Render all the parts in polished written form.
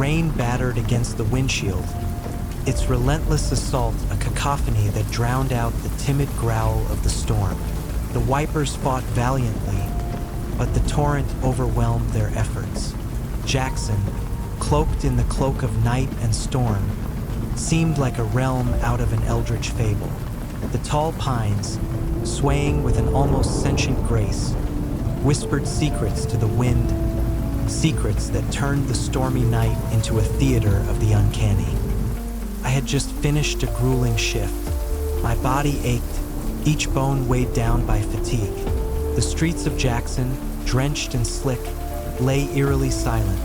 rain battered against the windshield, its relentless assault a cacophony that drowned out the timid growl of the storm. The wipers fought valiantly, but the torrent overwhelmed their efforts. Jackson, cloaked in the cloak of night and storm, seemed like a realm out of an eldritch fable. The tall pines, swaying with an almost sentient grace, whispered secrets to the wind, secrets that turned the stormy night into a theater of the uncanny. I had just finished a grueling shift. My body ached, each bone weighed down by fatigue. The streets of Jackson, drenched and slick, lay eerily silent,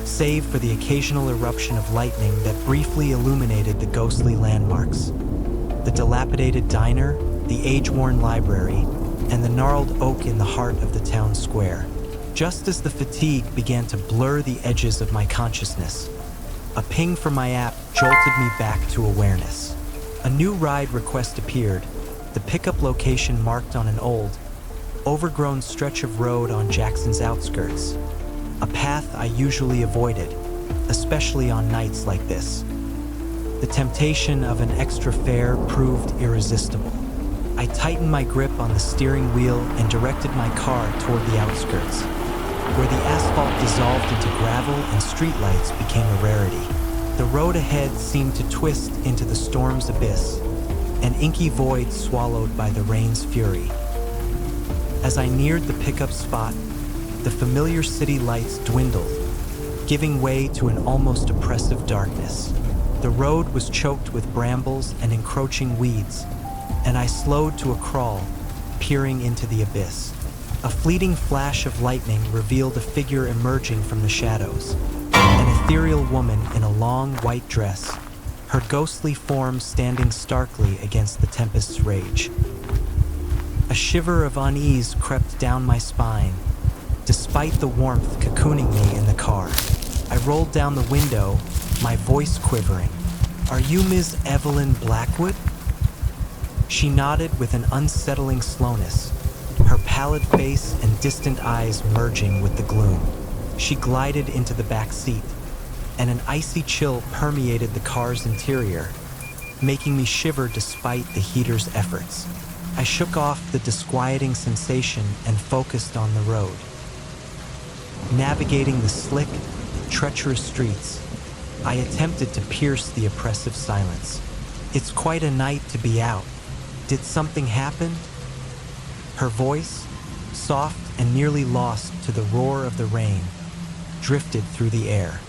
save for the occasional eruption of lightning that briefly illuminated the ghostly landmarks. The dilapidated diner, the age-worn library, and the gnarled oak in the heart of the town square. Just as the fatigue began to blur the edges of my consciousness, a ping from my app jolted me back to awareness. A new ride request appeared, the pickup location marked on an old, overgrown stretch of road on Jackson's outskirts, a path I usually avoided, especially on nights like this. The temptation of an extra fare proved irresistible. I tightened my grip on the steering wheel and directed my car toward the outskirts, where the asphalt dissolved into gravel and streetlights became a rarity. The road ahead seemed to twist into the storm's abyss, an inky void swallowed by the rain's fury. As I neared the pickup spot, the familiar city lights dwindled, giving way to an almost oppressive darkness. The road was choked with brambles and encroaching weeds, and I slowed to a crawl, peering into the abyss. A fleeting flash of lightning revealed a figure emerging from the shadows, an ethereal woman in a long white dress, her ghostly form standing starkly against the tempest's rage. A shiver of unease crept down my spine, despite the warmth cocooning me in the car. I rolled down the window, my voice quivering. "Are you Ms. Evelyn Blackwood?" She nodded with an unsettling slowness, her pallid face and distant eyes merging with the gloom. She glided into the back seat, and an icy chill permeated the car's interior, making me shiver despite the heater's efforts. I shook off the disquieting sensation and focused on the road. Navigating the slick, treacherous streets, I attempted to pierce the oppressive silence. "It's quite a night to be out. Did something happen?" Her voice, soft and nearly lost to the roar of the rain, drifted through the air.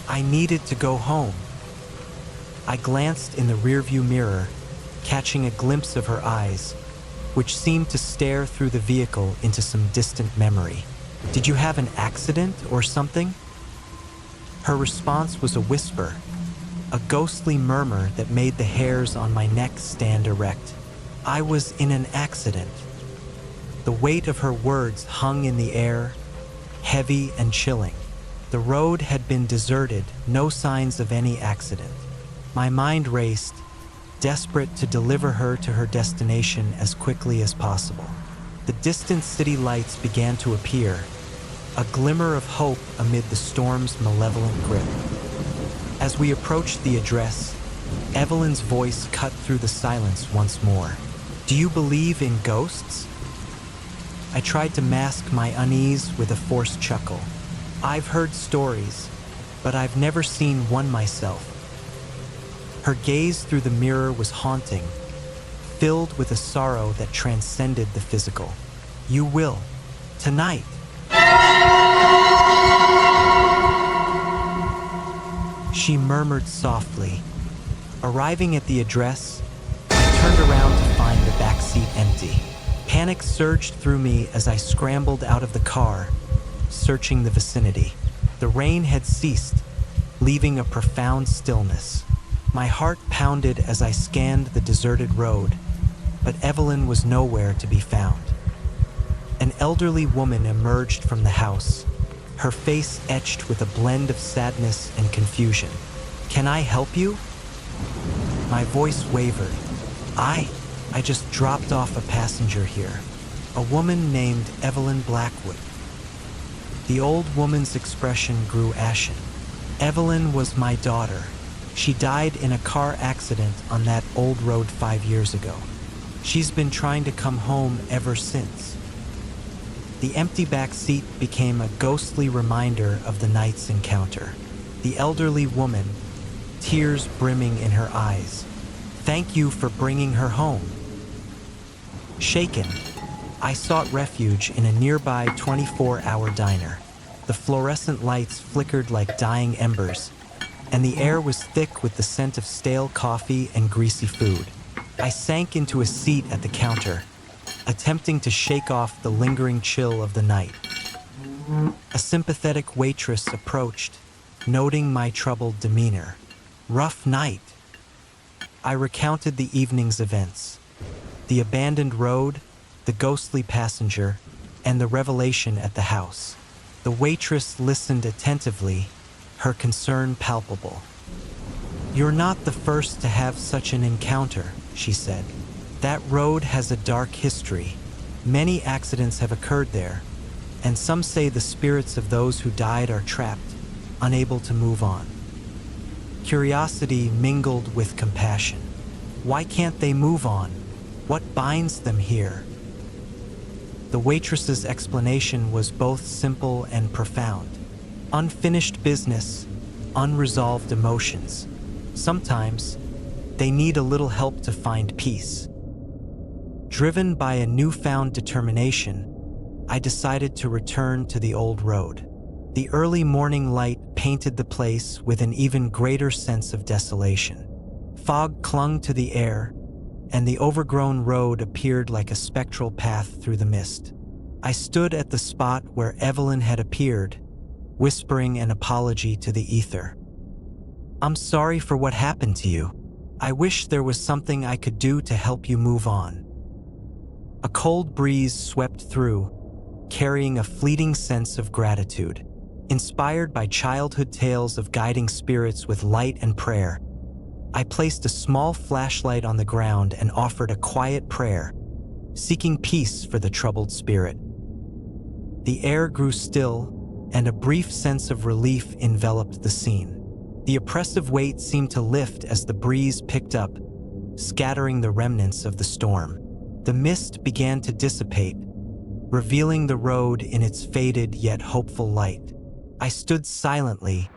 I needed to go home. I glanced in the rearview mirror, catching a glimpse of her eyes, which seemed to stare through the vehicle into some distant memory. "Did you have an accident or something?" Her response was a whisper, a ghostly murmur that made the hairs on my neck stand erect. "I was in an accident." The weight of her words hung in the air, heavy and chilling. The road had been deserted, no signs of any accident. My mind raced, desperate to deliver her to her destination as quickly as possible. The distant city lights began to appear, a glimmer of hope amid the storm's malevolent grip. As we approached the address, Evelyn's voice cut through the silence once more. "Do you believe in ghosts?" I tried to mask my unease with a forced chuckle. "I've heard stories, but I've never seen one myself." Her gaze through the mirror was haunting, filled with a sorrow that transcended the physical. "You will, tonight." She murmured softly. Arriving at the address, I turned around to find the back seat empty. Panic surged through me as I scrambled out of the car, searching the vicinity. The rain had ceased, leaving a profound stillness. My heart pounded as I scanned the deserted road, but Evelyn was nowhere to be found. An elderly woman emerged from the house, her face etched with a blend of sadness and confusion. "Can I help you?" My voice wavered. I just dropped off a passenger here, a woman named Evelyn Blackwood." The old woman's expression grew ashen, Evelyn was my daughter. She died in a car accident on that old road 5 years ago. She's been trying to come home ever since. The empty back seat became a ghostly reminder of the night's encounter. The elderly woman, tears brimming in her eyes. Thank you for bringing her home. Shaken, I sought refuge in a nearby 24-hour diner. The fluorescent lights flickered like dying embers, and the air was thick with the scent of stale coffee and greasy food. I sank into a seat at the counter, attempting to shake off the lingering chill of the night. A sympathetic waitress approached, noting my troubled demeanor. Rough night. I recounted the evening's events. The abandoned road, the ghostly passenger, and the revelation at the house. The waitress listened attentively, her concern palpable. You're not the first to have such an encounter, she said. That road has a dark history. Many accidents have occurred there, and some say the spirits of those who died are trapped, unable to move on. Curiosity mingled with compassion. Why can't they move on? What binds them here? The waitress's explanation was both simple and profound. Unfinished business, unresolved emotions. Sometimes, they need a little help to find peace. Driven by a newfound determination, I decided to return to the old road. The early morning light painted the place with an even greater sense of desolation. Fog clung to the air, and the overgrown road appeared like a spectral path through the mist. I stood at the spot where Evelyn had appeared, whispering an apology to the ether. I'm sorry for what happened to you. I wish there was something I could do to help you move on. A cold breeze swept through, carrying a fleeting sense of gratitude. Inspired by childhood tales of guiding spirits with light and prayer, I placed a small flashlight on the ground and offered a quiet prayer, seeking peace for the troubled spirit. The air grew still, and a brief sense of relief enveloped the scene. The oppressive weight seemed to lift as the breeze picked up, scattering the remnants of the storm. The mist began to dissipate, revealing the road in its faded yet hopeful light. I stood silently,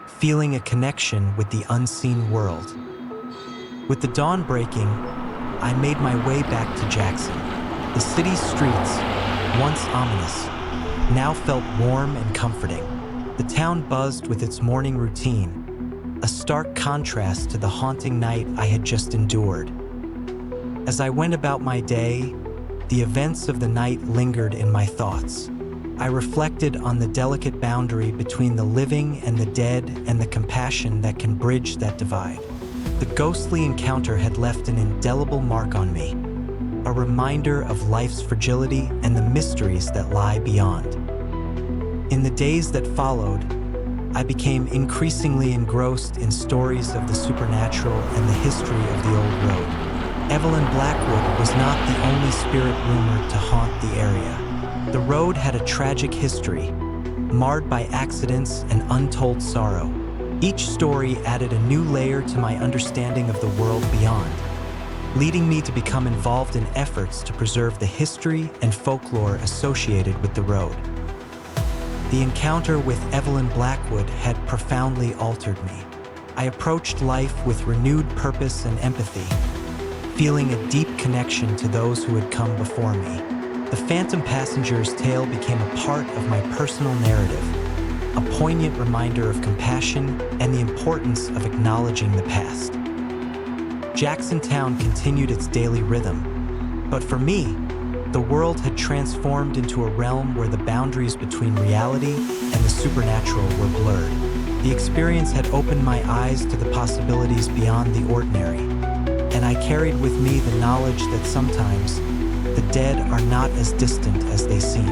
feeling a connection with the unseen world. With the dawn breaking, I made my way back to Jackson. The city's streets, once ominous, now felt warm and comforting. The town buzzed with its morning routine, a stark contrast to the haunting night I had just endured. As I went about my day, the events of the night lingered in my thoughts. I reflected on the delicate boundary between the living and the dead and the compassion that can bridge that divide. The ghostly encounter had left an indelible mark on me, a reminder of life's fragility and the mysteries that lie beyond. In the days that followed, I became increasingly engrossed in stories of the supernatural and the history of the old road. Evelyn Blackwood was not the only spirit rumored to haunt the area. The road had a tragic history, marred by accidents and untold sorrow. Each story added a new layer to my understanding of the world beyond, leading me to become involved in efforts to preserve the history and folklore associated with the road. The encounter with Evelyn Blackwood had profoundly altered me. I approached life with renewed purpose and empathy, feeling a deep connection to those who had come before me. The phantom passenger's tale became a part of my personal narrative, a poignant reminder of compassion and the importance of acknowledging the past. Jackson Town continued its daily rhythm, but for me, the world had transformed into a realm where the boundaries between reality and the supernatural were blurred. The experience had opened my eyes to the possibilities beyond the ordinary, and I carried with me the knowledge that sometimes the dead are not as distant as they seem.